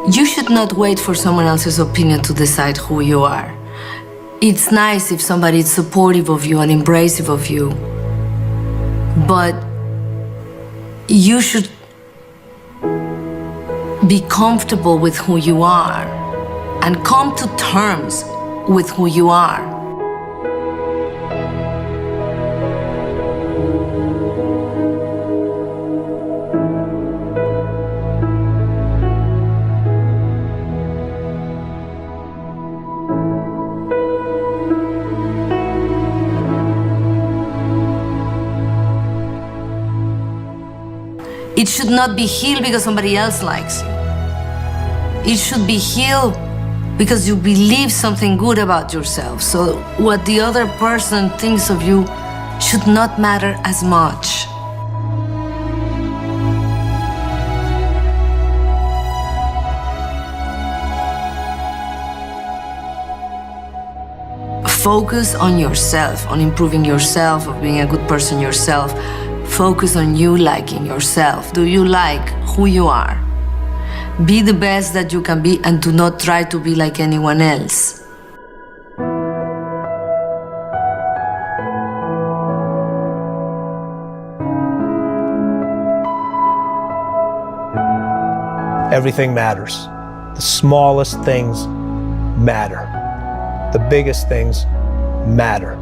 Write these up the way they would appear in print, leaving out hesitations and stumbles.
You should not wait for someone else's opinion to decide who you are. It's nice if somebody is supportive of you and embracive of you, but you should be comfortable with who you are and come to terms with who you are. It should not be healed because somebody else likes you. It should be healed because you believe something good about yourself. So what the other person thinks of you should not matter as much. Focus on yourself, on improving yourself, of being a good person yourself. Focus on you liking yourself. Do you like who you are? Be the best that you can be and do not try to be like anyone else. Everything matters. The smallest things matter. The biggest things matter.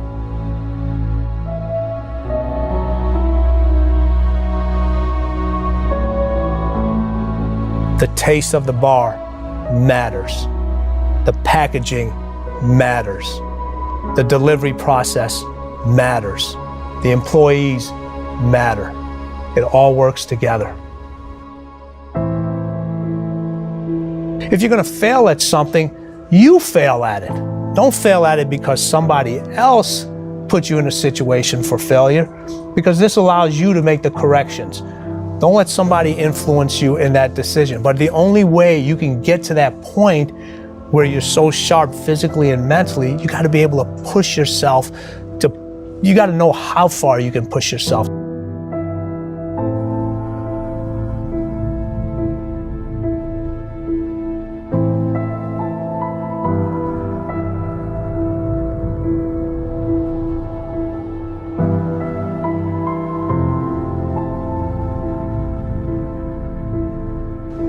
The taste of the bar matters. The packaging matters. The delivery process matters. The employees matter. It all works together. If you're going to fail at something, you fail at it. Don't fail at it because somebody else put you in a situation for failure, because this allows you to make the corrections. Don't let somebody influence you in that decision. But the only way you can get to that point where you're so sharp physically and mentally, you got to be able to push yourself you got to know how far you can push yourself.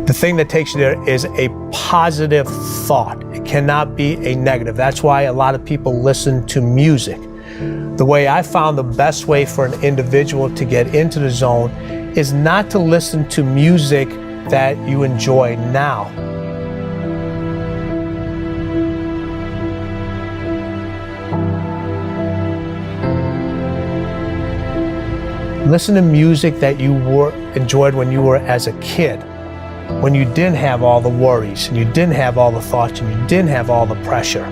The thing that takes you there is a positive thought. It cannot be a negative. That's why a lot of people listen to music. The way I found the best way for an individual to get into the zone is not to listen to music that you enjoy now. Listen to music that you enjoyed when you were as a kid, when you didn't have all the worries, and you didn't have all the thoughts, and you didn't have all the pressure.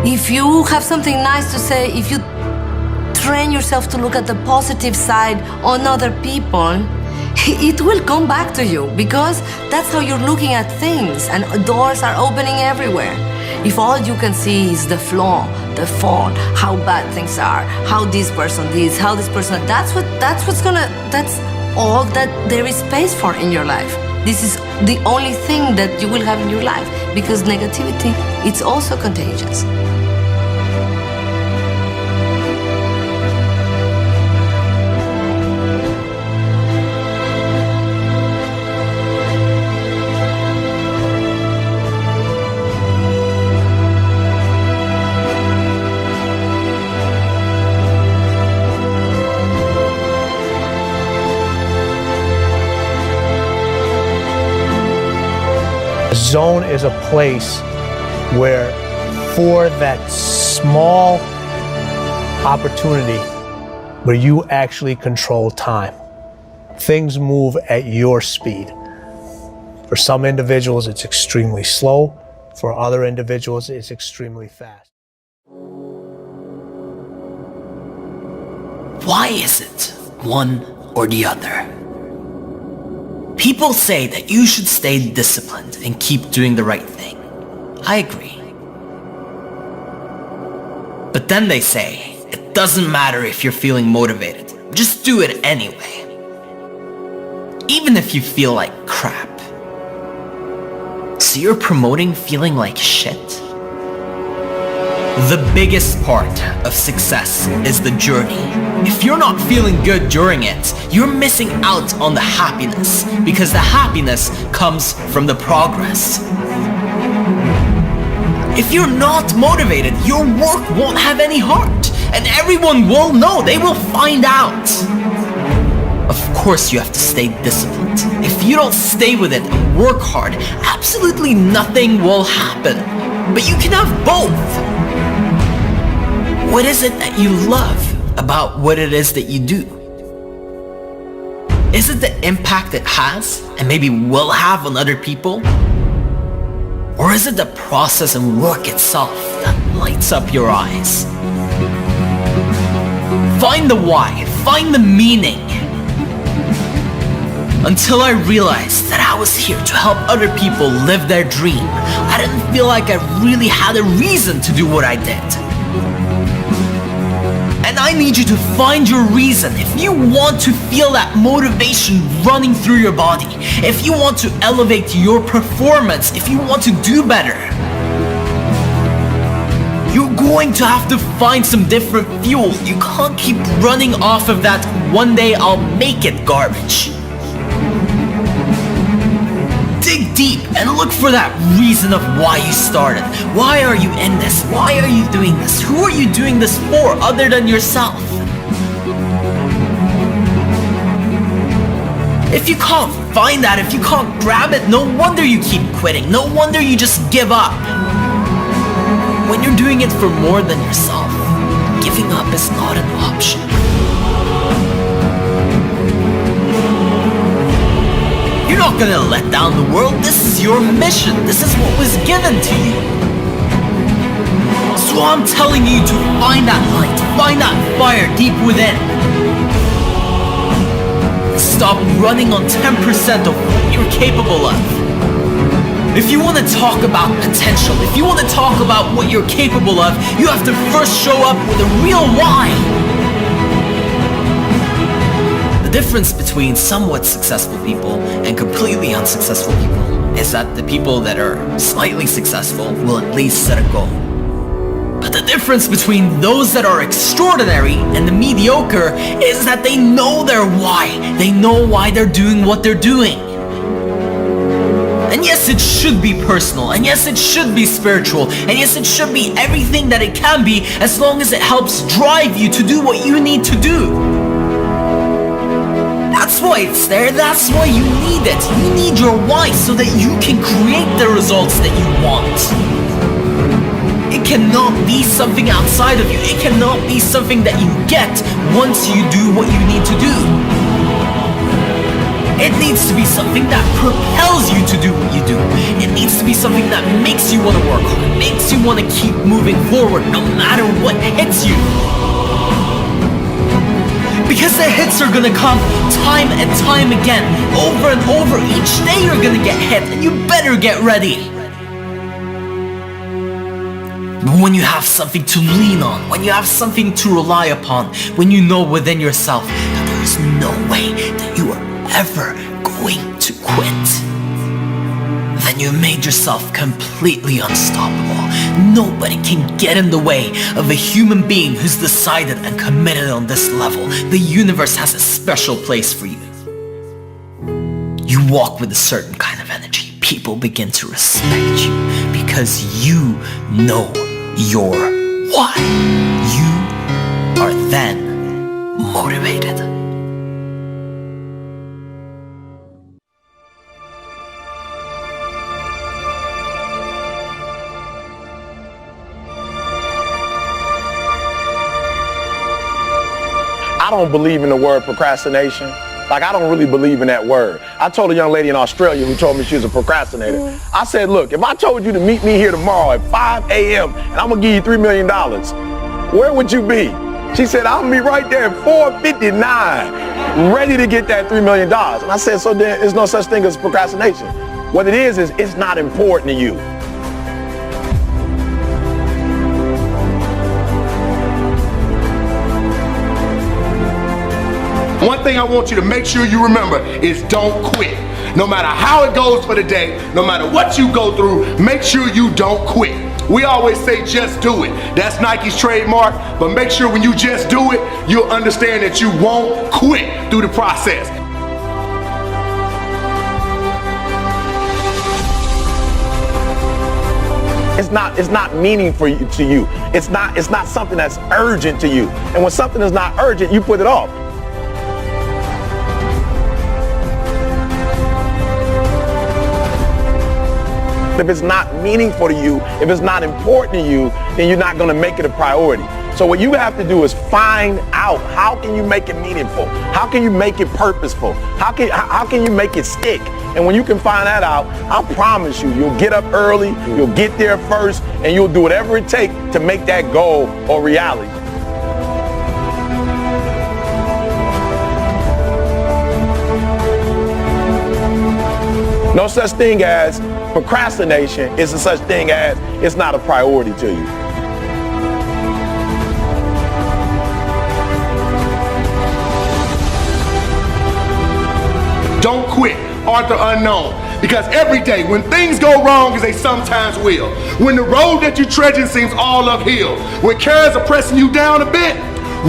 If you have something nice to say, if you train yourself to look at the positive side on other people, it will come back to you, because that's how you're looking at things, and doors are opening everywhere. If all you can see is the flaw, the fault, how bad things are, how this person this, how this person, that's all that there is space for in your life. This is the only thing that you will have in your life, because negativity, it's also contagious. The zone is a place where, for that small opportunity where you actually control time, things move at your speed. For some individuals, it's extremely slow. For other individuals, it's extremely fast. Why is it one or the other. People say that you should stay disciplined and keep doing the right thing. I agree. But then they say, it doesn't matter if you're feeling motivated. Just do it anyway. Even if you feel like crap. So you're promoting feeling like shit? The biggest part of success is the journey. If you're not feeling good during it, you're missing out on the happiness, because the happiness comes from the progress. If you're not motivated, your work won't have any heart, and everyone will know, they will find out. Of course you have to stay disciplined. If you don't stay with it and work hard, absolutely nothing will happen. But you can have both. What is it that you love about what it is that you do? Is it the impact it has and maybe will have on other people? Or is it the process and work itself that lights up your eyes? Find the why, find the meaning. Until I realized that I was here to help other people live their dream, I didn't feel like I really had a reason to do what I did. And I need you to find your reason. If you want to feel that motivation running through your body, if you want to elevate your performance, if you want to do better, you're going to have to find some different fuel. You can't keep running off of that one day I'll make it garbage. Dig deep and look for that reason of why you started. Why are you in this? Why are you doing this? Who are you doing this for other than yourself? If you can't find that, if you can't grab it, no wonder you keep quitting. No wonder you just give up. When you're doing it for more than yourself, giving up is not an option. You're not gonna let down the world. This is your mission. This is what was given to you. So I'm telling you to find that light, find that fire deep within. Stop running on 10% of what you're capable of. If you want to talk about potential, if you want to talk about what you're capable of, you have to first show up with a real why. The difference between somewhat successful people and completely unsuccessful people is that the people that are slightly successful will at least set a goal. But the difference between those that are extraordinary and the mediocre is that they know their why. They know why they're doing what they're doing. And yes, it should be personal, and yes, it should be spiritual, and yes, it should be everything that it can be, as long as it helps drive you to do what you need to do. That's why it's there, that's why you need it. You need your why so that you can create the results that you want. It cannot be something outside of you. It cannot be something that you get once you do what you need to do. It needs to be something that propels you to do what you do. It needs to be something that makes you want to work hard, makes you want to keep moving forward no matter what hits you. Because the hits are gonna come time and time again, over and over. Each day you're gonna get hit, and you better get ready. But when you have something to lean on, when you have something to rely upon, when you know within yourself that there is no way that you are ever going to quit, then you made yourself completely unstoppable. Nobody can get in the way of a human being who's decided and committed on this level. The universe has a special place for you. You walk with a certain kind of energy. People begin to respect you because you know your why. You are then motivated. I don't believe in the word procrastination. Like, I don't really believe in that word. I told a young lady in Australia who told me she was a procrastinator. I said, look, if I told you to meet me here tomorrow at 5 a.m. and I'm gonna give you $3 million, where would you be? She said, I'll be right there at 4:59. ready to get that $3 million. And I said, so then there's no such thing as procrastination. What it is it's not important to you. One thing I want you to make sure you remember is don't quit. No matter how it goes for the day, no matter what you go through, make sure you don't quit. We always say just do it. That's Nike's trademark, but make sure when you just do it, you'll understand that you won't quit through the process. It's not meaningful to you. It's not something that's urgent to you. And when something is not urgent, you put it off. If it's not meaningful to you, if it's not important to you, then you're not going to make it a priority. So what you have to do is find out, how can you make it meaningful? How can you make it purposeful? How can you make it stick? And when you can find that out, I promise you, you'll get up early, you'll get there first, and you'll do whatever it takes to make that goal a reality. No such thing as procrastination. It's a such thing as it's not a priority to you. Don't quit, Arthur Unknown. Because every day, when things go wrong, as they sometimes will, when the road that you're trudging seems all uphill, when cares are pressing you down a bit,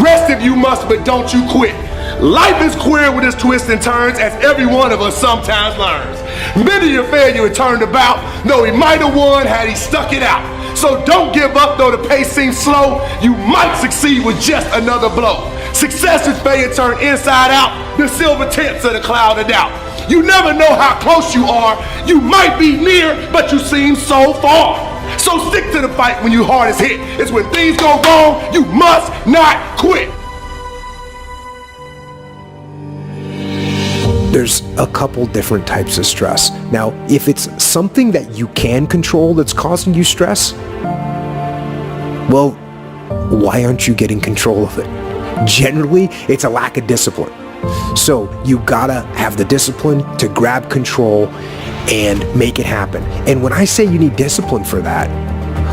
rest if you must, but don't you quit. Life is queer with its twists and turns, as every one of us sometimes learns. Many a failure had turned about, though he might have won had he stuck it out. So don't give up, though the pace seems slow. You might succeed with just another blow. Success is failure turned inside out, the silver tips of the cloud of doubt. You never know how close you are. You might be near, but you seem so far. So stick to the fight when your heart is hit. It's when things go wrong, you must not quit. There's a couple different types of stress. Now, if it's something that you can control that's causing you stress, well, why aren't you getting control of it? Generally, it's a lack of discipline. So you gotta have the discipline to grab control and make it happen. And when I say you need discipline for that,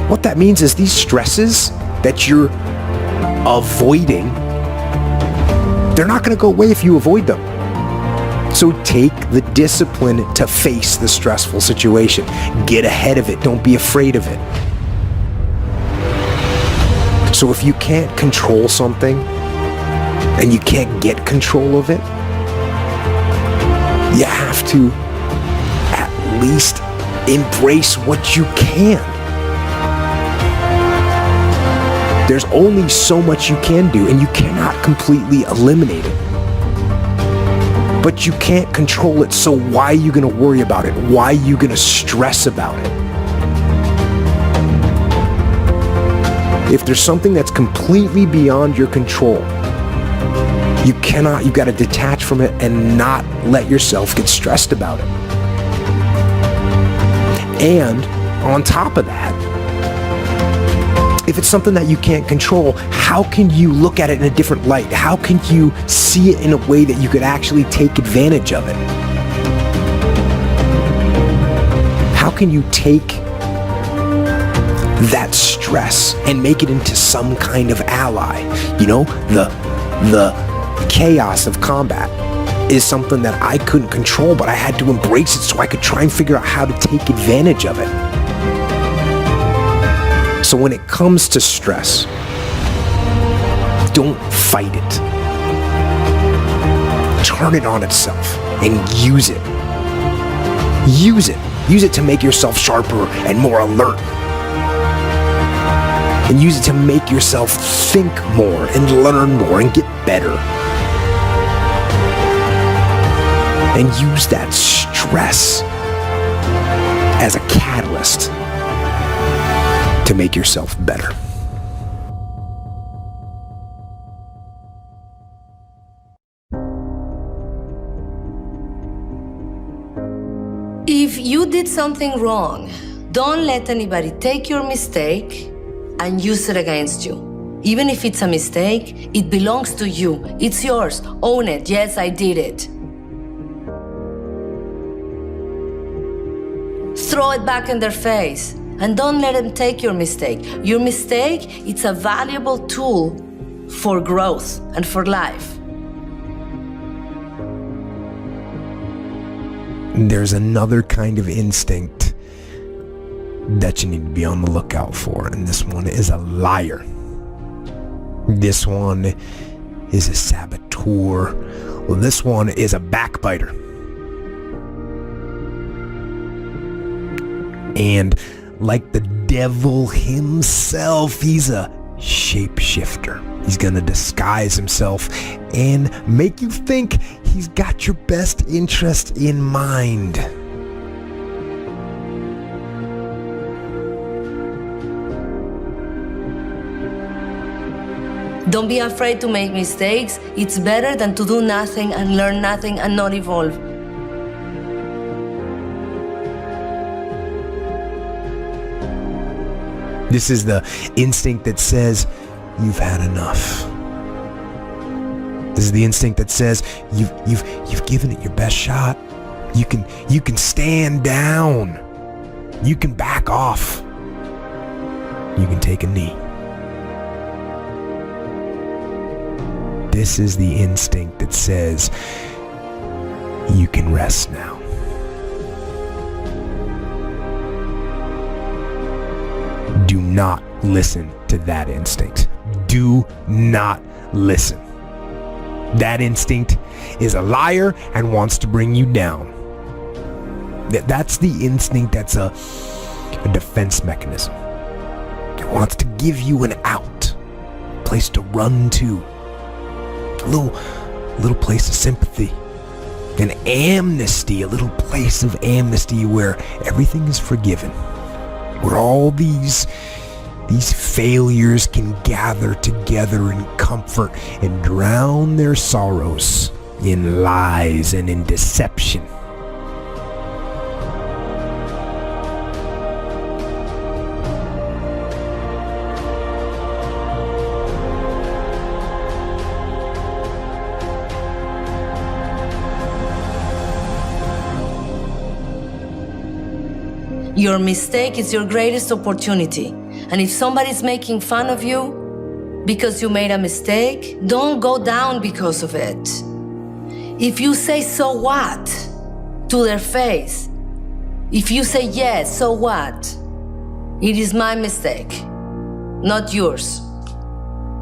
what that means is these stresses that you're avoiding, they're not gonna go away if you avoid them. So take the discipline to face the stressful situation. Get ahead of it. Don't be afraid of it. So if you can't control something and you can't get control of it, you have to at least embrace what you can. There's only so much you can do, and you cannot completely eliminate it. But you can't control it, so why are you going to worry about it? Why are you going to stress about it? If there's something that's completely beyond your control, you got to detach from it and not let yourself get stressed about it. And on top of that, if it's something that you can't control, how can you look at it in a different light? How can you see it in a way that you could actually take advantage of it? How can you take that stress and make it into some kind of ally? You know, the chaos of combat is something that I couldn't control, but I had to embrace it so I could try and figure out how to take advantage of it. So when it comes to stress, don't fight it. Turn it on itself and use it. Use it. Use it to make yourself sharper and more alert. And use it to make yourself think more and learn more and get better. And use that stress as a catalyst to make yourself better. If you did something wrong, don't let anybody take your mistake and use it against you. Even if it's a mistake, it belongs to you. It's yours. Own it. Yes, I did it. Throw it back in their face and don't let them take your mistake. Your mistake, it's a valuable tool for growth and for life. There's another kind of instinct that you need to be on the lookout for, and this one is a liar. This one is a saboteur. Well, this one is a backbiter. And like the devil himself, he's a shapeshifter. He's gonna disguise himself and make you think he's got your best interest in mind. Don't be afraid to make mistakes. It's better than to do nothing and learn nothing and not evolve. This is the instinct that says, you've had enough. This is the instinct that says, you've given it your best shot. You can stand down. You can back off. You can take a knee. This is the instinct that says, you can rest now. Do not listen to that instinct. Do not listen. That instinct is a liar and wants to bring you down. That's the instinct that's a defense mechanism. It wants to give you an out, a place to run to, a little place of sympathy, an amnesty, a little place of amnesty where everything is forgiven, where all these failures can gather together in comfort and drown their sorrows in lies and in deception. Your mistake is your greatest opportunity. And if somebody's making fun of you because you made a mistake, don't go down because of it. If you say, so what, to their face, if you say, yes, so what, it is my mistake, not yours.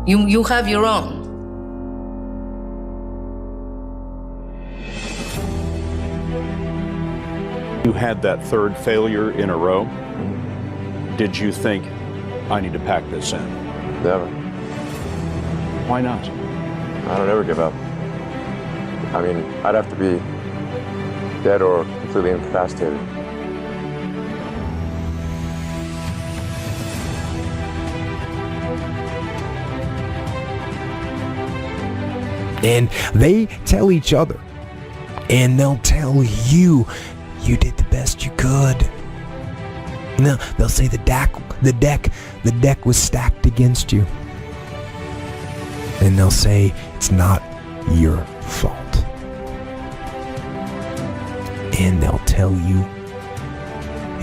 You have your own. You had that third failure in a row. Did you think, I need to pack this in? Never. Why not? I don't ever give up. I mean, I'd have to be dead or completely incapacitated. And they tell each other, and they'll tell you, you did the best you could. No, they'll say the deck was stacked against you. And they'll say it's not your fault. And they'll tell you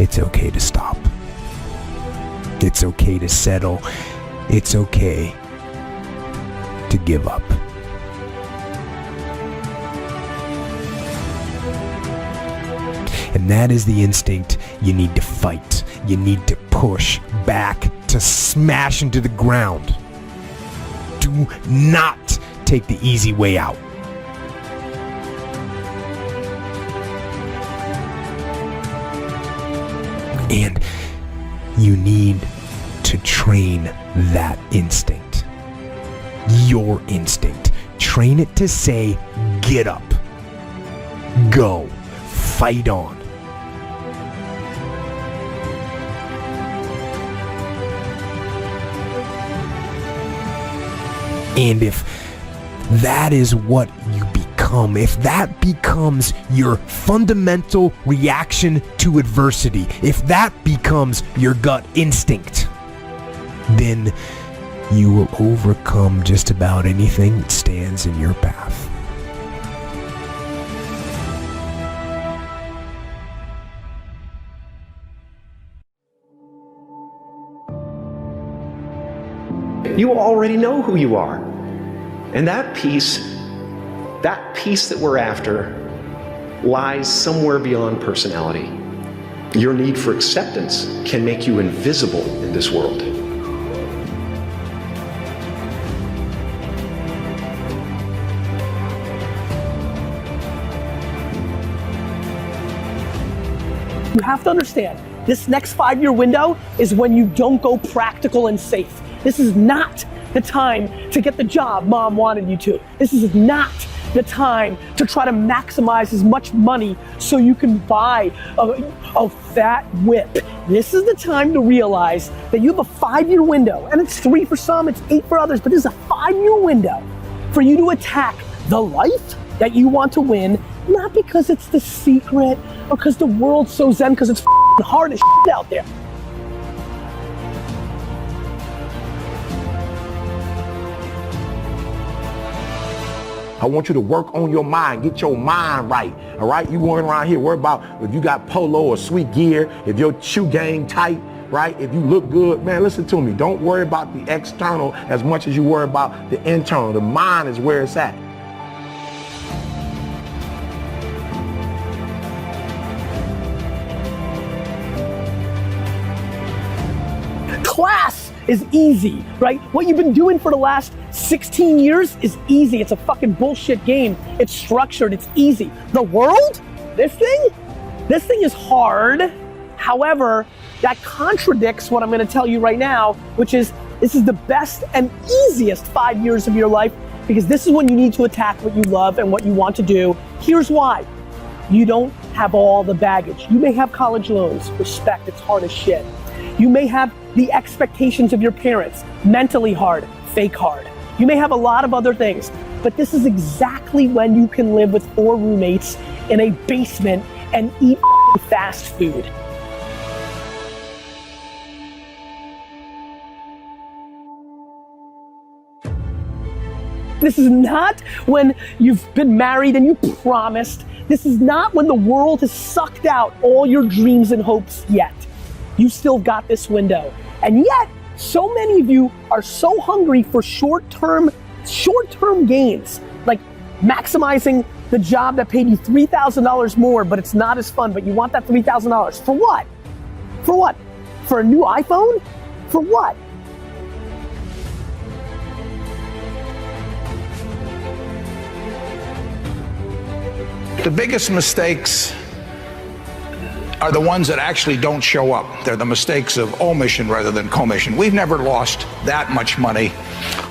it's okay to stop. It's okay to settle. It's okay to give up. And that is the instinct you need to fight. You need to push back, to smash into the ground. Do not take the easy way out. And you need to train that instinct. Your instinct. Train it to say, get up. Go. Fight on. And if that is what you become, if that becomes your fundamental reaction to adversity, if that becomes your gut instinct, then you will overcome just about anything that stands in your path. You already know who you are. And that peace that we're after lies somewhere beyond personality. Your need for acceptance can make you invisible in this world. You have to understand, this next 5-year window is when you don't go practical and safe. This is not the time to get the job mom wanted you to. This is not the time to try to maximize as much money so you can buy a fat whip. This is the time to realize that you have a 5-year window, and it's 3 for some, it's 8 for others, but this is a 5-year window for you to attack the life that you want to win, not because it's the secret or because the world's so zen, because it's hard as shit out there. I want you to work on your mind, get your mind right, all right? You going around here worry about if you got polo or sweet gear, if your shoe game tight, right? If you look good, man, listen to me. Don't worry about the external as much as you worry about the internal. The mind is where it's at. Class is easy, right? What you've been doing for the last 16 years is easy. It's a fucking bullshit game. It's structured, it's easy. The world, this thing is hard. However, that contradicts what I'm gonna tell you right now, which is this is the best and easiest 5 years of your life, because this is when you need to attack what you love and what you want to do. Here's why. You don't have all the baggage. You may have college loans, respect, it's hard as shit. You may have the expectations of your parents, mentally hard, fake hard. You may have a lot of other things, but this is exactly when you can live with 4 roommates in a basement and eat fast food. This is not when you've been married and you promised. This is not when the world has sucked out all your dreams and hopes yet. You still got this window. And yet, so many of you are so hungry for short-term gains, like maximizing the job that paid you $3,000 more, but it's not as fun, but you want that $3,000. For what? For what? For a new iPhone? For what? The biggest mistakes are the ones that actually don't show up. They're the mistakes of omission rather than commission. We've never lost that much money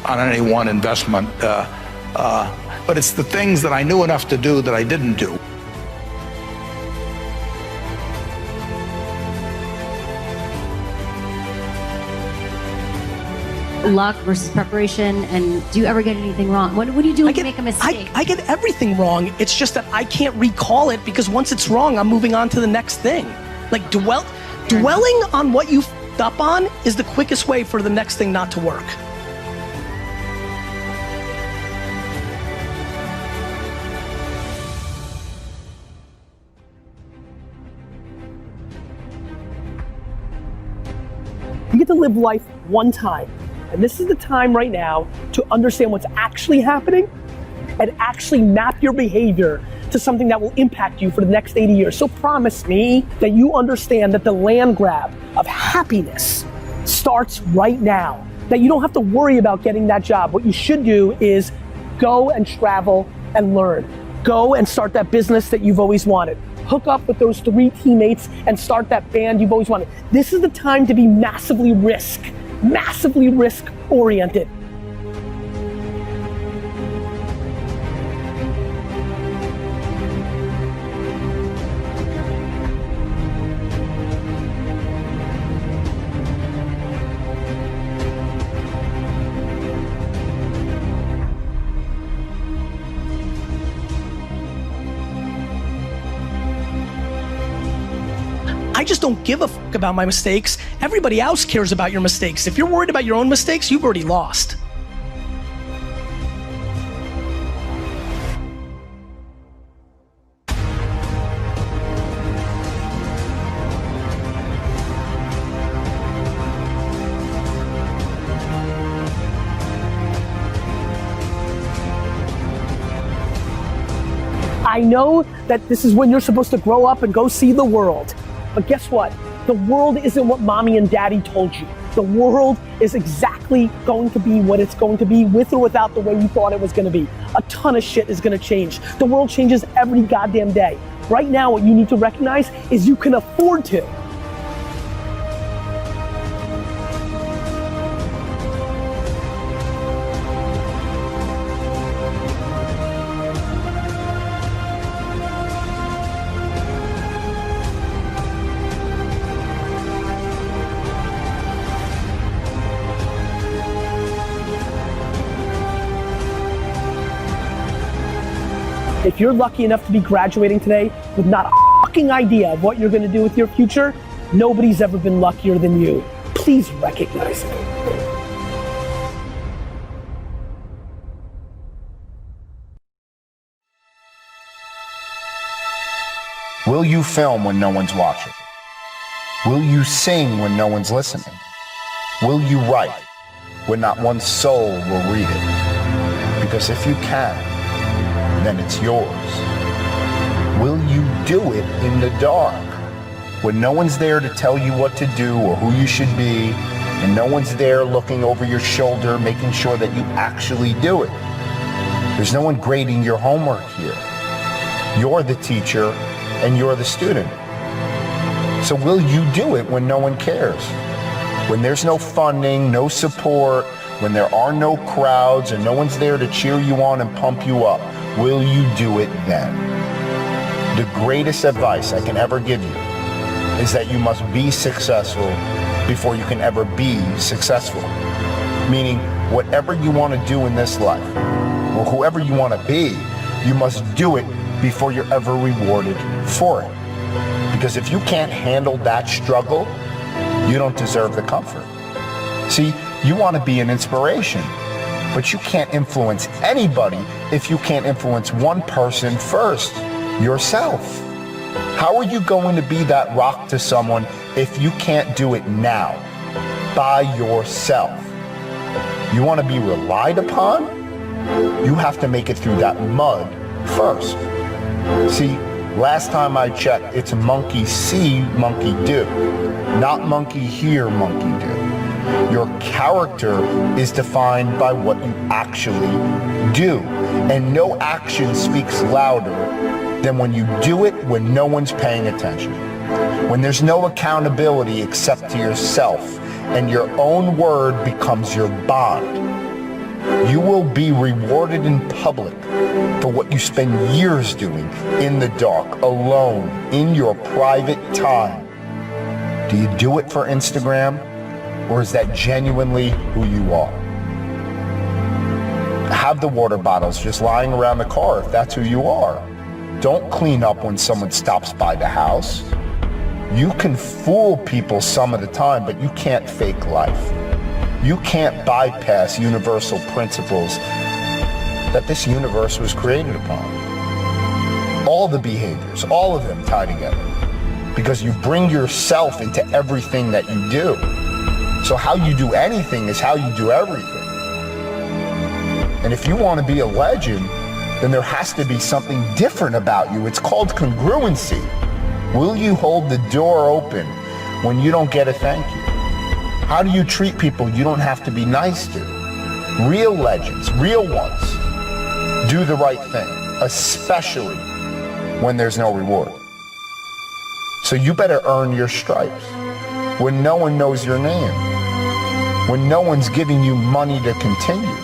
on any one investment, but it's the things that I knew enough to do that I didn't do. Luck versus preparation, and do you ever get anything wrong? What do you do when you make a mistake? I get everything wrong. It's just that I can't recall it because once it's wrong, I'm moving on to the next thing. Like dwelling on what you f***ed up on is the quickest way for the next thing not to work. You get to live life one time. And this is the time right now to understand what's actually happening and actually map your behavior to something that will impact you for the next 80 years. So promise me that you understand that the land grab of happiness starts right now, that you don't have to worry about getting that job. What you should do is go and travel and learn. Go and start that business that you've always wanted. Hook up with those 3 teammates and start that band you've always wanted. This is the time to be massively risk-oriented. just don't give a fuck about my mistakes. Everybody else cares about your mistakes. If you're worried about your own mistakes, you've already lost. I know that this is when you're supposed to grow up and go see the world. But guess what? The world isn't what mommy and daddy told you. The world is exactly going to be what it's going to be, with or without the way you thought it was going to be. A ton of shit is going to change. The world changes every goddamn day. Right now, what you need to recognize is you can afford to. If you're lucky enough to be graduating today with not a fucking idea of what you're going to do with your future, nobody's ever been luckier than you. Please recognize it. Will you film when no one's watching? Will you sing when no one's listening? Will you write when not one soul will read it? Because if you can, then it's yours. Will you do it in the dark when no one's there to tell you what to do or who you should be, and no one's there looking over your shoulder making sure that you actually do it? There's no one grading your homework here. You're the teacher and you're the student. So will you do it when no one cares? When there's no funding, no support, when there are no crowds and no one's there to cheer you on and pump you up, will you do it then? The greatest advice I can ever give you is that you must be successful before you can ever be successful. Meaning, whatever you want to do in this life, or whoever you want to be, you must do it before you're ever rewarded for it. Because if you can't handle that struggle, you don't deserve the comfort. See, you want to be an inspiration, but you can't influence anybody if you can't influence one person first, yourself. How are you going to be that rock to someone if you can't do it now, by yourself? You want to be relied upon? You have to make it through that mud first. See, last time I checked, it's monkey see, monkey do, not monkey hear, monkey do. Your character is defined by what you actually do, and no action speaks louder than when you do it when no one's paying attention, when there's no accountability except to yourself, and your own word becomes your bond. You will be rewarded in public for what you spend years doing in the dark, alone, in your private time. Do you do it for Instagram? Or is that genuinely who you are? Have the water bottles just lying around the car if that's who you are. Don't clean up when someone stops by the house. You can fool people some of the time, but you can't fake life. You can't bypass universal principles that this universe was created upon. All the behaviors, all of them tie together, because you bring yourself into everything that you do. So how you do anything is how you do everything. And if you want to be a legend, then there has to be something different about you. It's called congruency. Will you hold the door open when you don't get a thank you? How do you treat people you don't have to be nice to? Real legends, real ones, do the right thing, especially when there's no reward. So you better earn your stripes when no one knows your name, when no one's giving you money to continue.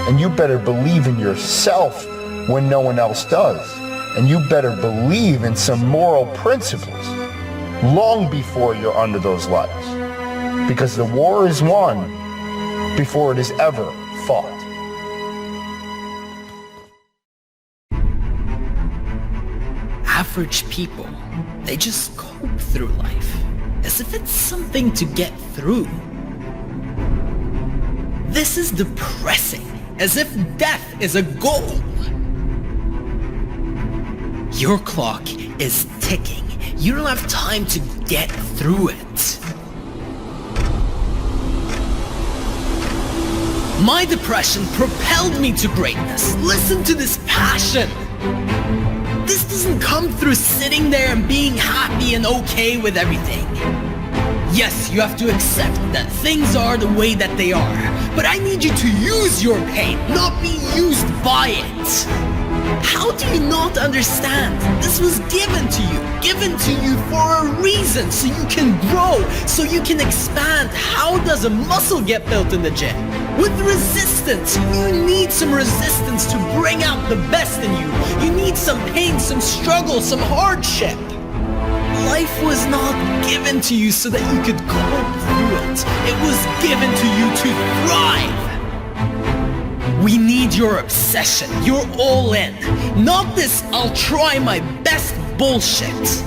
And you better believe in yourself when no one else does. And you better believe in some moral principles long before you're under those lights. Because the war is won before it is ever fought. Average people They just cope through life, as if it's something to get through. This is depressing, as if death is a goal. Your clock is ticking. You don't have time to get through it. My depression propelled me to greatness. Listen to this passion. This doesn't come through sitting there and being happy and okay with everything. Yes, you have to accept that things are the way that they are, but I need you to use your pain, not be used by it. How do you not understand? This was given to you for a reason, so you can grow, so you can expand. How does a muscle get built in the gym? With resistance. You need some resistance to bring out the best in you. You need some pain, some struggle, some hardship. Life was not given to you so that you could cope through it. It was given to you to thrive. We need your obsession, your all in. Not this I'll try my best bullshit.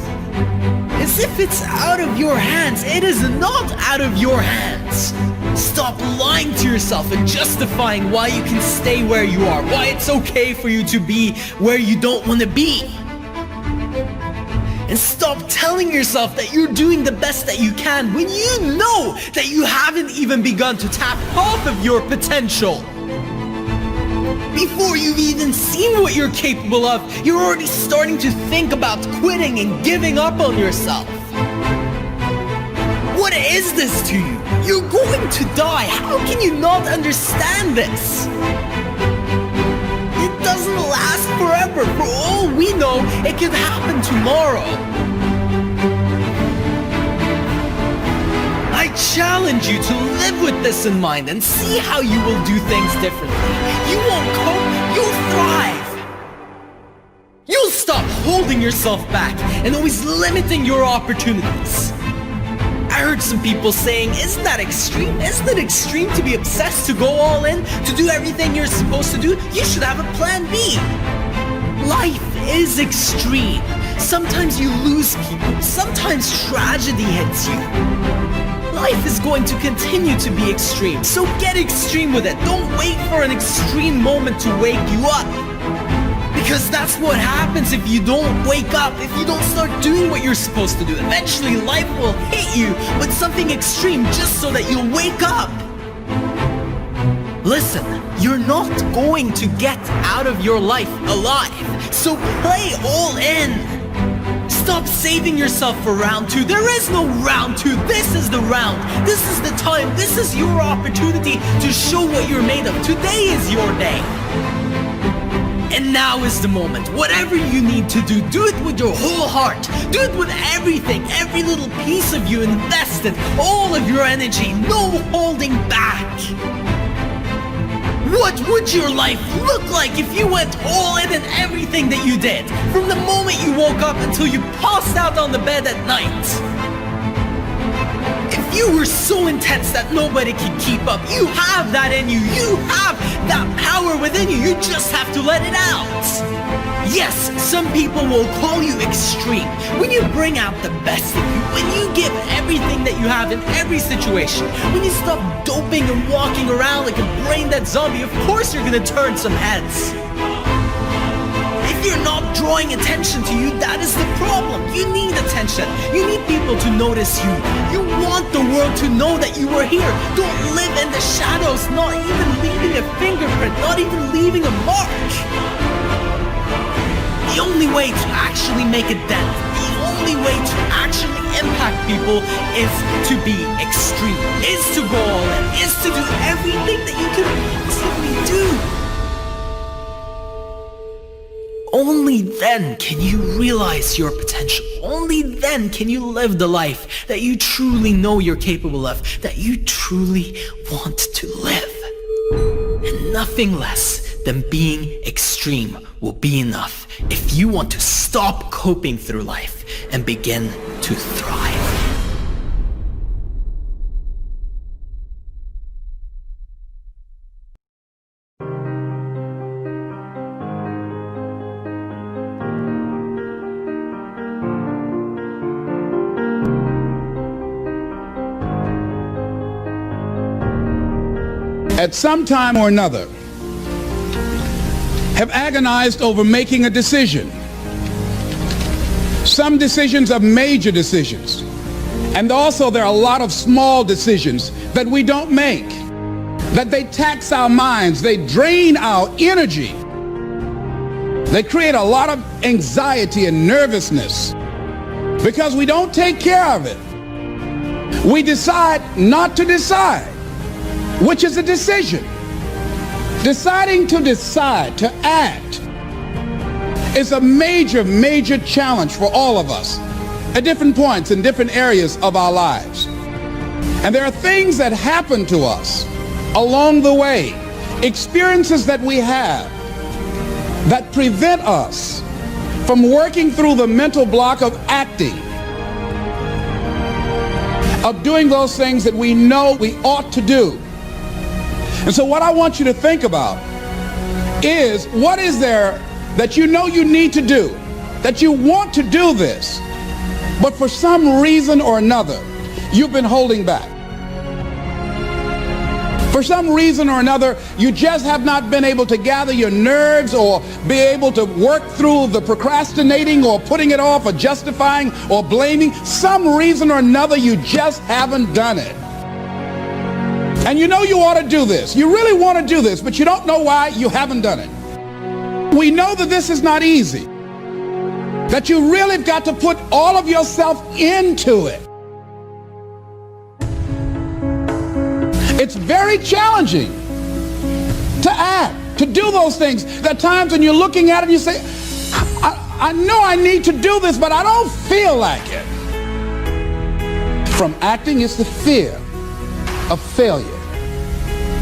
As if it's out of your hands. It is not out of your hands. Stop lying to yourself and justifying why you can stay where you are, why it's okay for you to be where you don't want to be. And stop telling yourself that you're doing the best that you can when you know that you haven't even begun to tap half of your potential. Before you've even seen what you're capable of, you're already starting to think about quitting and giving up on yourself. What is this to you? You're going to die. How can you not understand this? It doesn't last forever. For all we know, it can happen tomorrow. I challenge you to live with this in mind and see how you will do things differently. You won't cope, you'll thrive. You'll stop holding yourself back and always limiting your opportunities. I heard some people saying, isn't that extreme? Isn't it extreme to be obsessed, to go all in, to do everything you're supposed to do? You should have a plan B. Life is extreme. Sometimes you lose people. Sometimes tragedy hits you. Life is going to continue to be extreme, so get extreme with it. Don't wait for an extreme moment to wake you up. Because that's what happens if you don't wake up, if you don't start doing what you're supposed to do. Eventually, life will hit you with something extreme just so that you'll wake up. Listen, you're not going to get out of your life alive, so play all in. Stop saving yourself for round two. There is no round two. This is the round. This is the time. This is your opportunity to show what you're made of. Today is your day. And now is the moment. Whatever you need to do it with your whole heart. Do it with everything, every little piece of you. Invest it, all of your energy. No holding back. What would your life look like if you went all in everything that you did? From the moment you woke up until you passed out on the bed at night. If you were so intense that nobody could keep up, you have that in you. You have that power within you. You just have to let it out. Yes, some people will call you extreme. When you bring out the best in you, when you give everything that you have in every situation, when you stop doping and walking around like a brain-dead zombie, of course you're gonna turn some heads. If you're not drawing attention to you, that is the problem. You need attention. You need people to notice you. You want the world to know that you are here. Don't live in the shadows, not even leaving a fingerprint, not even leaving a mark. The only way to actually make a dent, the only way to actually impact people is to be extreme, is to go all in, is to do everything that you can possibly do. Only then can you realize your potential. Only then can you live the life that you truly know you're capable of, that you truly want to live. And nothing less than being extreme will be enough if you want to stop coping through life and begin to thrive. at some time or another, have agonized over making a decision. Some decisions are major decisions. And also there are a lot of small decisions that we don't make, that they tax our minds, they drain our energy. They create a lot of anxiety and nervousness because we don't take care of it. We decide not to decide, which is a decision. Deciding to decide, to act, is a major, major challenge for all of us at different points in different areas of our lives. And there are things that happen to us along the way, experiences that we have that prevent us from working through the mental block of acting, of doing those things that we know we ought to do. And so what I want you to think about is, what is there that you know you need to do, that you want to do this, but for some reason or another, you've been holding back? For some reason or another, you just have not been able to gather your nerves or be able to work through the procrastinating or putting it off or justifying or blaming. Some reason or another, you just haven't done it. And you know you ought to do this. You really want to do this, but you don't know why you haven't done it. We know that this is not easy, that you really have got to put all of yourself into it. It's very challenging to act, to do those things. There are times when you're looking at it and you say, I know I need to do this, but I don't feel like it. From acting, it's the fear of failure.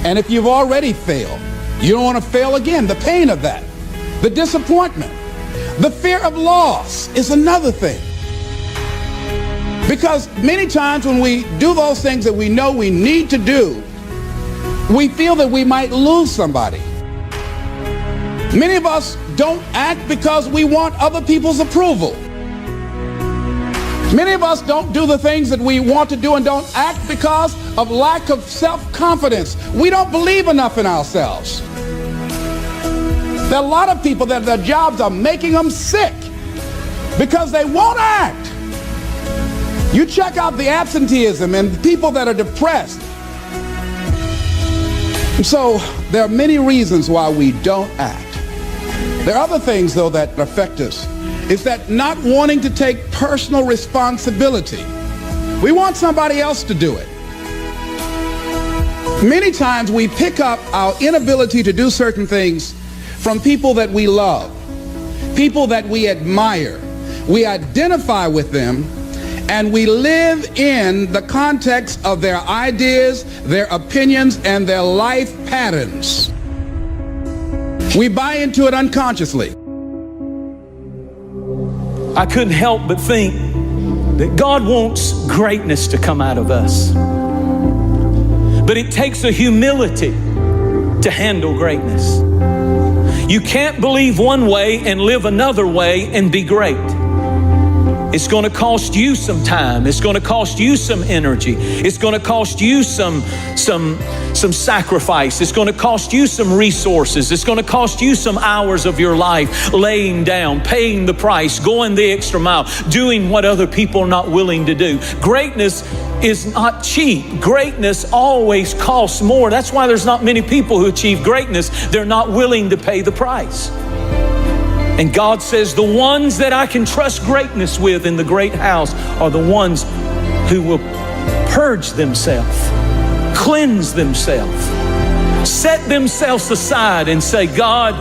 And if you've already failed, you don't want to fail again. The pain of that, the disappointment, the fear of loss is another thing. Because many times when we do those things that we know we need to do, we feel that we might lose somebody. Many of us don't act because we want other people's approval. Many of us don't do the things that we want to do and don't act because of lack of self-confidence. We don't believe enough in ourselves. There are a lot of people that their jobs are making them sick because they won't act. You check out the absenteeism and people that are depressed. And so there are many reasons why we don't act. There are other things, though, that affect us. It's that not wanting to take personal responsibility. We want somebody else to do it. Many times we pick up our inability to do certain things from people that we love, people that we admire. We identify with them, and we live in the context of their ideas, their opinions, and their life patterns. We buy into it unconsciously. I couldn't help but think that God wants greatness to come out of us. But it takes a humility to handle greatness. You can't believe one way and live another way and be great. It's going to cost you some time. It's going to cost you some energy. It's going to cost you some sacrifice. It's going to cost you some resources. It's going to cost you some hours of your life laying down, paying the price, going the extra mile, doing what other people are not willing to do. Greatness is not cheap. Greatness always costs more. That's why there's not many people who achieve greatness. They're not willing to pay the price. And God says the ones that I can trust greatness with in the great house are the ones who will purge themselves, cleanse themselves, set themselves aside and say, God,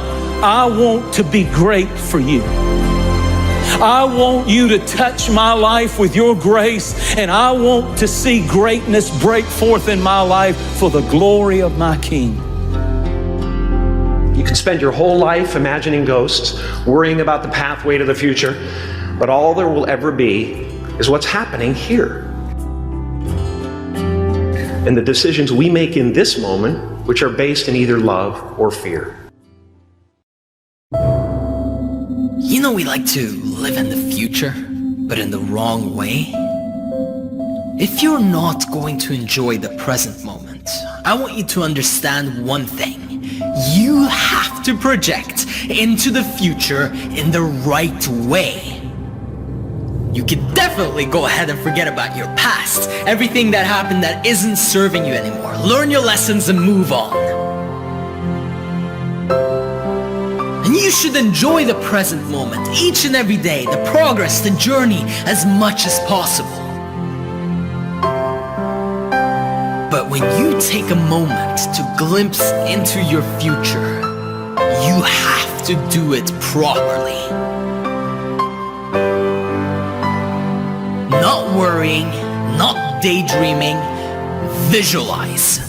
I want to be great for you. I want you to touch my life with your grace, and I want to see greatness break forth in my life for the glory of my King. You can spend your whole life imagining ghosts, worrying about the pathway to the future, but all there will ever be is what's happening here. And the decisions we make in this moment, which are based in either love or fear. You know, we like to live in the future, but in the wrong way. If you're not going to enjoy the present moment, moment, I want you to understand one thing. You have to project into the future in the right way. You can definitely go ahead and forget about your past, everything that happened that isn't serving you anymore. Learn your lessons and move on. And you should enjoy the present moment, each and every day, the progress, the journey, as much as possible. But when you take a moment to glimpse into your future, you have to do it properly. Not worrying, not daydreaming, visualize.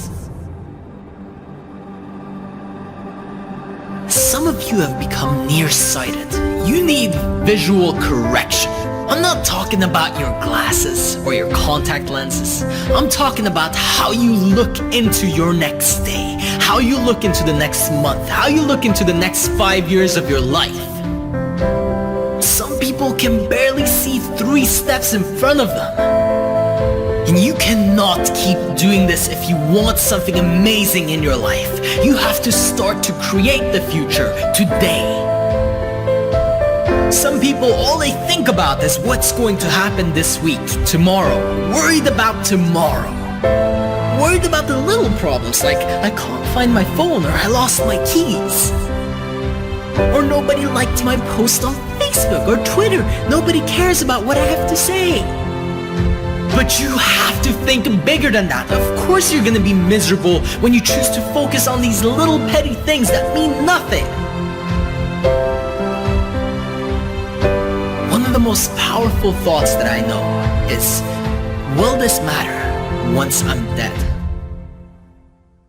Some of you have become nearsighted. You need visual correction. I'm not talking about your glasses or your contact lenses. I'm talking about how you look into your next day, how you look into the next month, how you look into the next 5 years of your life. Some people can barely see 3 steps in front of them. And you cannot keep doing this if you want something amazing in your life. You have to start to create the future today. Some people, all they think about is what's going to happen this week, tomorrow. Worried about tomorrow. Worried about the little problems like I can't find my phone or I lost my keys. Or nobody liked my post on Facebook or Twitter. Nobody cares about what I have to say. But you have to think bigger than that. Of course you're gonna be miserable when you choose to focus on these little petty things that mean nothing. One of the most powerful thoughts that I know is, will this matter once I'm dead?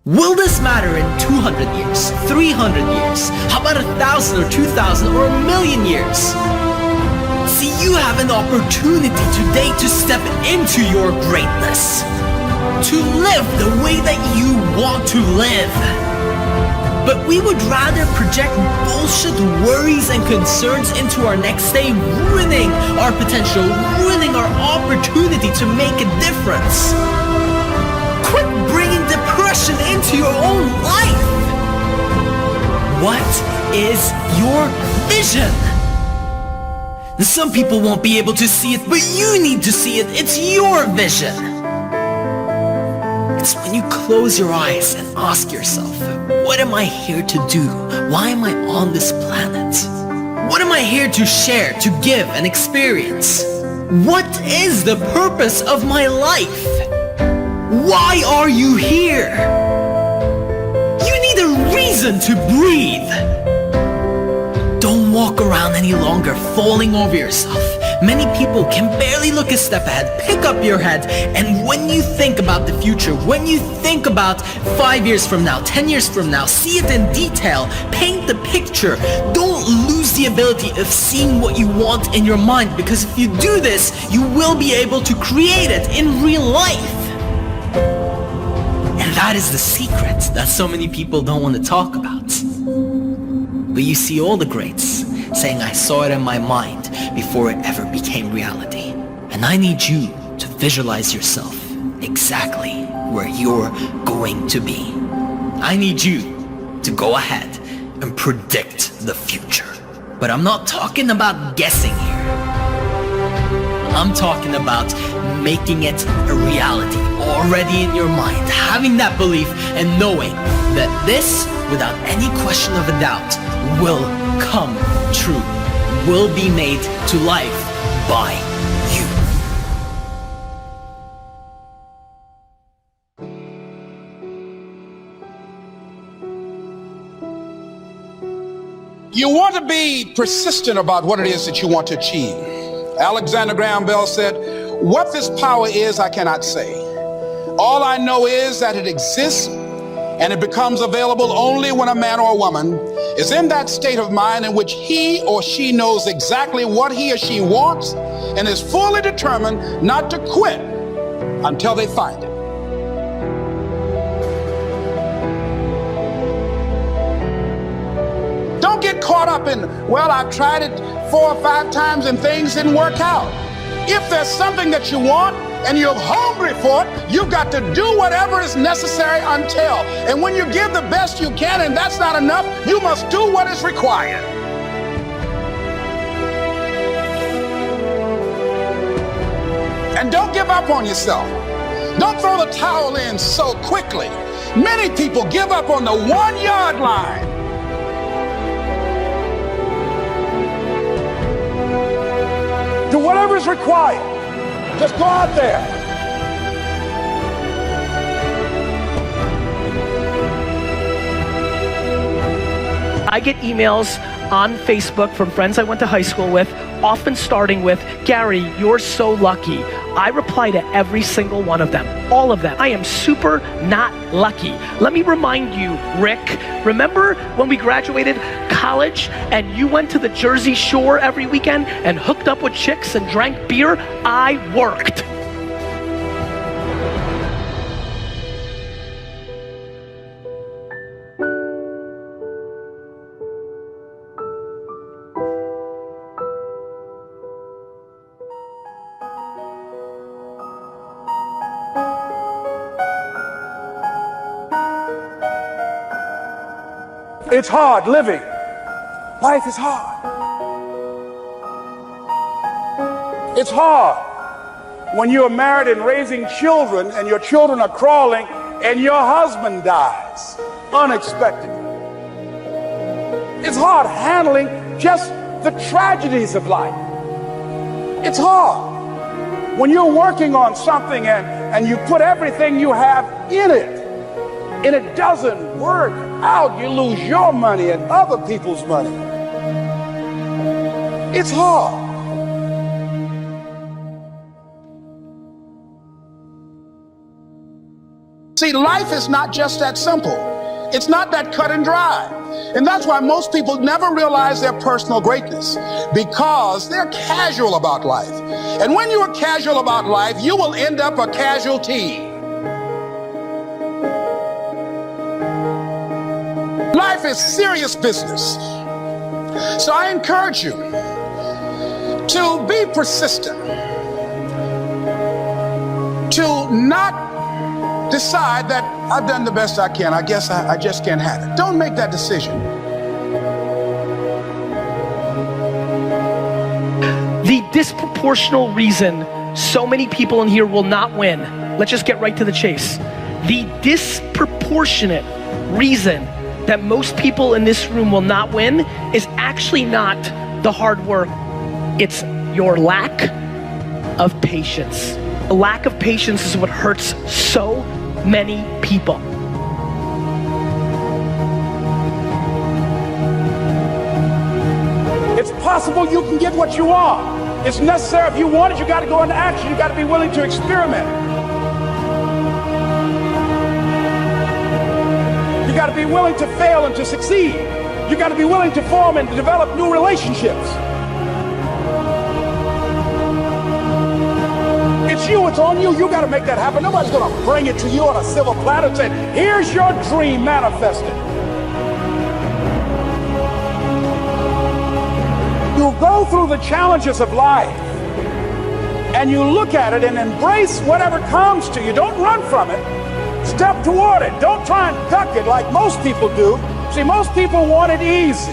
Will this matter in 200 years, 300 years? How about 1,000 or 2,000 or 1,000,000 years? See, you have an opportunity today to step into your greatness. To live the way that you want to live. But we would rather project bullshit worries and concerns into our next day, ruining our potential, ruining our opportunity to make a difference. Quit bringing depression into your own life. What is your vision? Some people won't be able to see it, but you need to see it. It's your vision. It's when you close your eyes and ask yourself, what am I here to do? Why am I on this planet? What am I here to share, to give, and experience? What is the purpose of my life? Why are you here? You need a reason to breathe. Don't walk around any longer falling over yourself. Many people can barely look a step ahead. Pick up your head, and when you think about the future, when you think about 5 years from now, 10 years from now, see it in detail, paint the picture. Don't lose the ability of seeing what you want in your mind, because if you do this, you will be able to create it in real life. And that is the secret that so many people don't want to talk about. But you see all the greats saying, I saw it in my mind before it ever became reality. And I need you to visualize yourself exactly where you're going to be. I need you to go ahead and predict the future. But I'm not talking about guessing here. I'm talking about making it a reality already in your mind, having that belief and knowing that this, without any question of a doubt, will come true, will be made to life by you. You want to be persistent about what it is that you want to achieve. Alexander Graham Bell said, what this power is, I cannot say. All I know is that it exists, and it becomes available only when a man or a woman is in that state of mind in which he or she knows exactly what he or she wants and is fully determined not to quit until they find it. Don't get caught up in, well, I've tried it 4 or 5 times and things didn't work out. If there's something that you want and you're hungry for it, you've got to do whatever is necessary until. And when you give the best you can and that's not enough, you must do what is required. And don't give up on yourself. Don't throw the towel in so quickly. Many people give up on the 1 yard line. Do whatever is required. Just go out there. I get emails on Facebook from friends I went to high school with, often starting with, "Gary, you're so lucky." I reply to every single one of them, all of them. I am super not lucky. Let me remind you, Rick, remember when we graduated college and you went to the Jersey Shore every weekend and hooked up with chicks and drank beer? I worked. It's hard living. Life is hard. It's hard when you're married and raising children and your children are crawling and your husband dies unexpectedly. It's hard handling just the tragedies of life. It's hard when you're working on something and you put everything you have in it and it doesn't work out. You lose your money and other people's money. It's hard. See, life is not just that simple. It's not that cut and dry. And that's why most people never realize their personal greatness, because they're casual about life. And when you are casual about life, you will end up a casualty. Life is serious business. So I encourage you to be persistent, to not decide that I've done the best I can. I guess I just can't have it. Don't make that decision. The disproportional reason so many people in here will not win, let's just get right to the chase. The disproportionate reason that most people in this room will not win is actually not the hard work. It's your lack of patience. A lack of patience is what hurts so many people. It's possible you can get what you want. It's necessary. If you want it, you got to go into action. You got to be willing to experiment. You got to be willing to fail and to succeed. You got to be willing to form and to develop new relationships. It's you, it's on you. You got to make that happen. Nobody's going to bring it to you on a silver platter and say, here's your dream manifested. You go through the challenges of life and you look at it and embrace whatever comes to you. Don't run from it. Step toward it. Don't try and duck it like most people do. See, most people want it easy.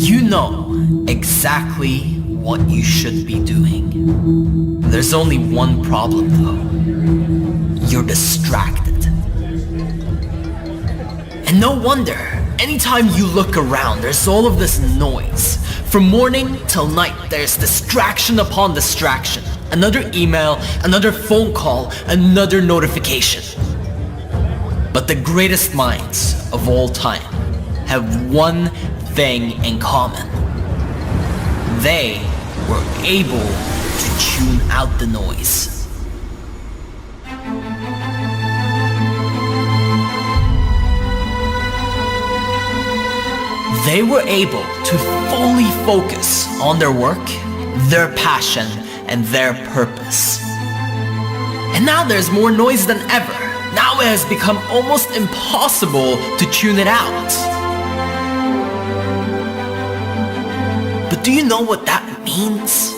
You know exactly what you should be doing. There's only one problem though. You're distracted. And no wonder, anytime you look around, there's all of this noise. From morning till night, there's distraction upon distraction. Another email, another phone call, another notification. But the greatest minds of all time have one thing in common. They were able to tune out the noise. They were able to fully focus on their work, their passion, and their purpose. And now there's more noise than ever. Now it has become almost impossible to tune it out. But do you know what that means?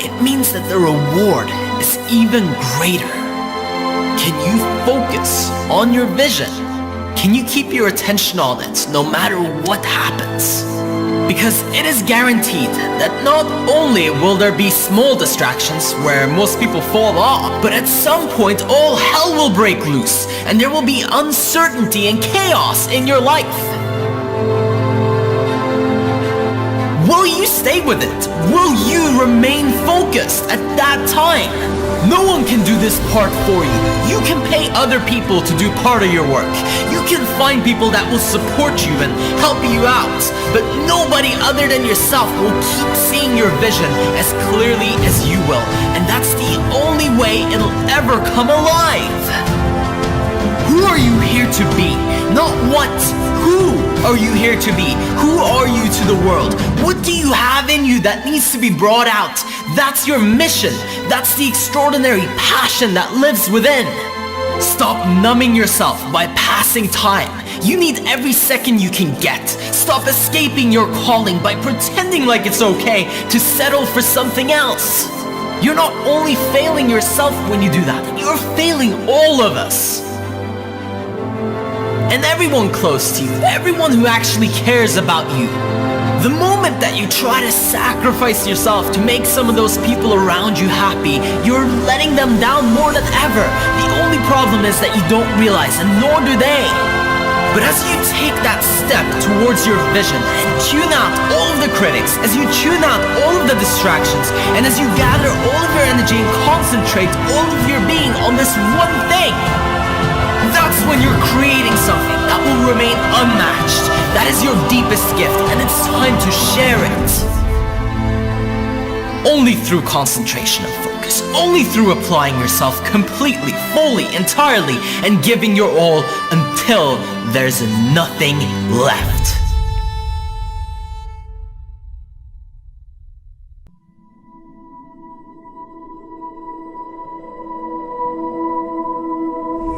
It means that the reward is even greater. Can you focus on your vision? Can you keep your attention on it no matter what happens? Because it is guaranteed that not only will there be small distractions where most people fall off, but at some point all hell will break loose and there will be uncertainty and chaos in your life. Will you stay with it? Will you remain focused at that time? No one can do this part for you. You can pay other people to do part of your work. You can find people that will support you and help you out. But nobody other than yourself will keep seeing your vision as clearly as you will. And that's the only way it'll ever come alive. Who are you here to be? Not what. Who are you here to be? Who are you to the world? What do you have in you that needs to be brought out? That's your mission. That's the extraordinary passion that lives within. Stop numbing yourself by passing time. You need every second you can get. Stop escaping your calling by pretending like it's okay to settle for something else. You're not only failing yourself when you do that, you're failing all of us. And everyone close to you, everyone who actually cares about you. The moment that you try to sacrifice yourself to make some of those people around you happy, you're letting them down more than ever. The only problem is that you don't realize, and nor do they. But as you take that step towards your vision and tune out all of the critics, as you tune out all of the distractions, and as you gather all of your energy and concentrate all of your being on this one thing, that's when you're creating something that will remain unmatched. That is your deepest gift, and it's time to share it. Only through concentration and focus, only through applying yourself completely, fully, entirely, and giving your all until there's nothing left.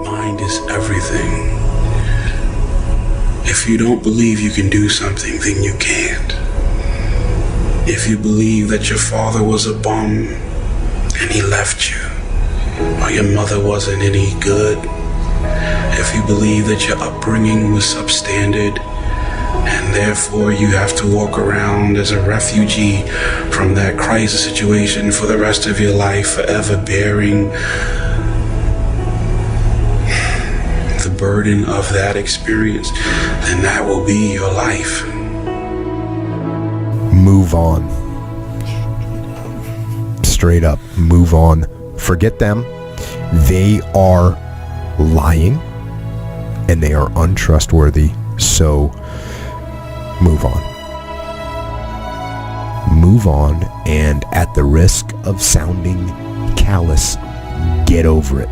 Mind is everything. If you don't believe you can do something, then you can't. If you believe that your father was a bum and he left you, or your mother wasn't any good, if you believe that your upbringing was substandard and therefore you have to walk around as a refugee from that crisis situation for the rest of your life, forever bearing the burden of that experience, then that will be your life. Move on. Straight up, move on. Forget them. They are lying and they are untrustworthy. So move on. Move on, and at the risk of sounding callous, get over it.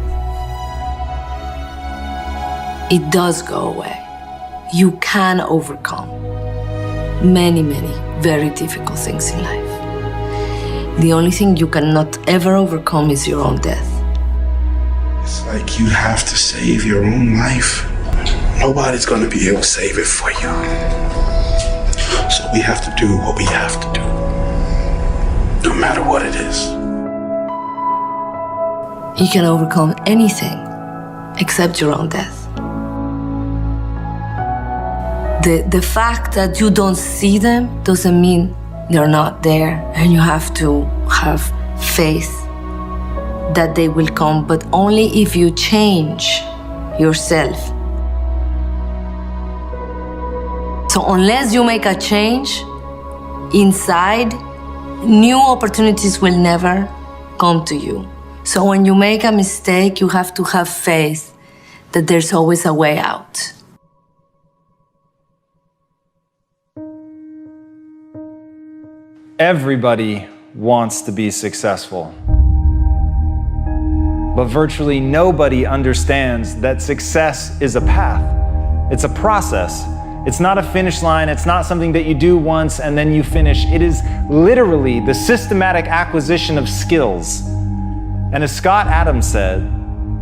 It does go away. You can overcome many, many very difficult things in life. The only thing you cannot ever overcome is your own death. It's like you have to save your own life. Nobody's going to be able to save it for you. So we have to do what we have to do, no matter what it is. You can overcome anything except your own death. The fact that you don't see them doesn't mean they're not there, and you have to have faith that they will come, but only if you change yourself. So unless you make a change inside, new opportunities will never come to you. So when you make a mistake, you have to have faith that there's always a way out. Everybody wants to be successful. But virtually nobody understands that success is a path. It's a process. It's not a finish line. It's not something that you do once and then you finish. It is literally the systematic acquisition of skills. And as Scott Adams said,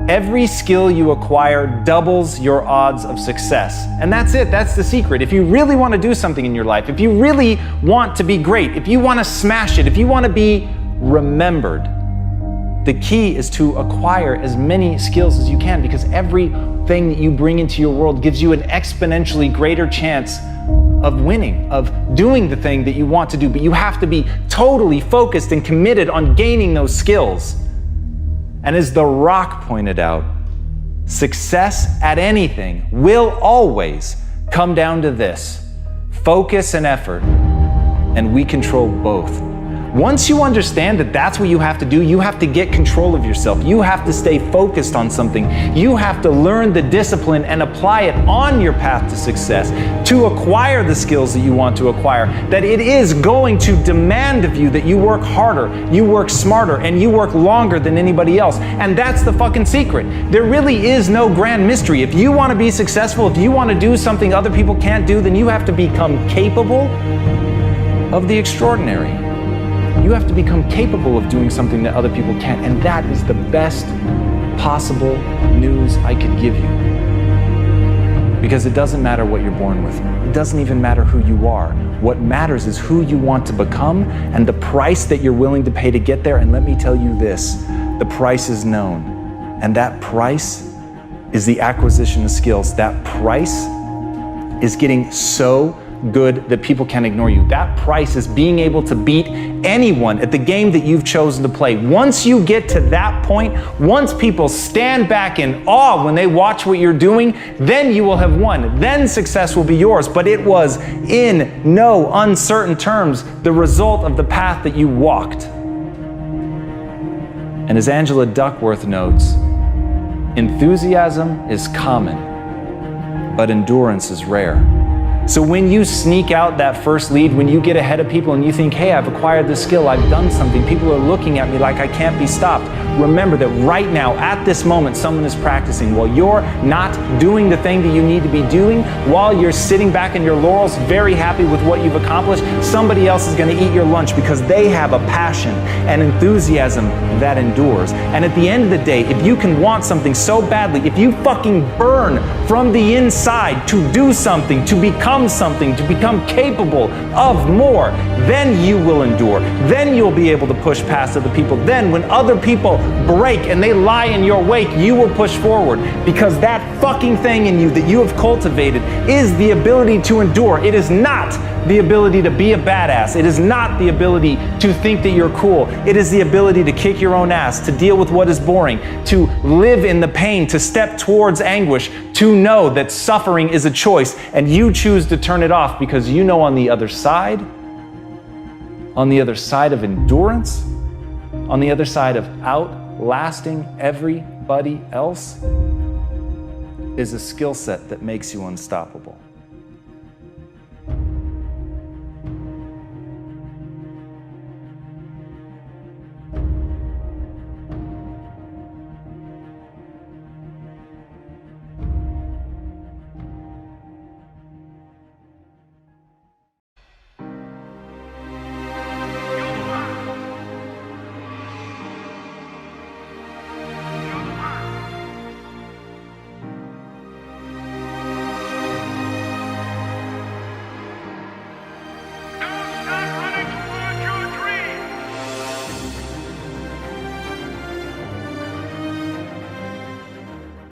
every skill you acquire doubles your odds of success. And that's it, that's the secret. If you really want to do something in your life, if you really want to be great, if you want to smash it, if you want to be remembered, the key is to acquire as many skills as you can, because everything that you bring into your world gives you an exponentially greater chance of winning, of doing the thing that you want to do. But you have to be totally focused and committed on gaining those skills. And as The Rock pointed out, success at anything will always come down to this: focus and effort, and we control both. Once you understand that that's what you have to do, you have to get control of yourself. You have to stay focused on something. You have to learn the discipline and apply it on your path to success to acquire the skills that you want to acquire. That it is going to demand of you that you work harder, you work smarter, and you work longer than anybody else. And that's the fucking secret. There really is no grand mystery. If you want to be successful, if you want to do something other people can't do, then you have to become capable of the extraordinary. You have to become capable of doing something that other people can't, and that is the best possible news I could give you. Because it doesn't matter what you're born with. It doesn't even matter who you are. What matters is who you want to become and the price that you're willing to pay to get there. And let me tell you this, the price is known. And that price is the acquisition of skills. That price is getting so good that people can ignore you. That price is being able to beat anyone at the game that you've chosen to play. Once you get to that point, once people stand back in awe when they watch what you're doing, then you will have won. Then success will be yours. But it was in no uncertain terms the result of the path that you walked. And as Angela Duckworth notes, enthusiasm is common, but endurance is rare. So when you sneak out that first lead, when you get ahead of people and you think, hey, I've acquired this skill, I've done something, people are looking at me like I can't be stopped. Remember that right now, at this moment, someone is practicing. While you're not doing the thing that you need to be doing, while you're sitting back in your laurels, very happy with what you've accomplished, somebody else is going to eat your lunch because they have a passion and enthusiasm that endures. And at the end of the day, if you can want something so badly, if you fucking burn from the inside to do something, to become something, to become capable of more, then you will endure. Then you'll be able to push past other people. Then when other people break and they lie in your wake, you will push forward, because that fucking thing in you that you have cultivated is the ability to endure. It is not the ability to be a badass. It is not the ability to think that you're cool. It is the ability to kick your own ass, to deal with what is boring, to live in the pain, to step towards anguish, to know that suffering is a choice and you choose to turn it off, because you know on the other side of endurance, on the other side of outlasting everybody else, is a skill set that makes you unstoppable.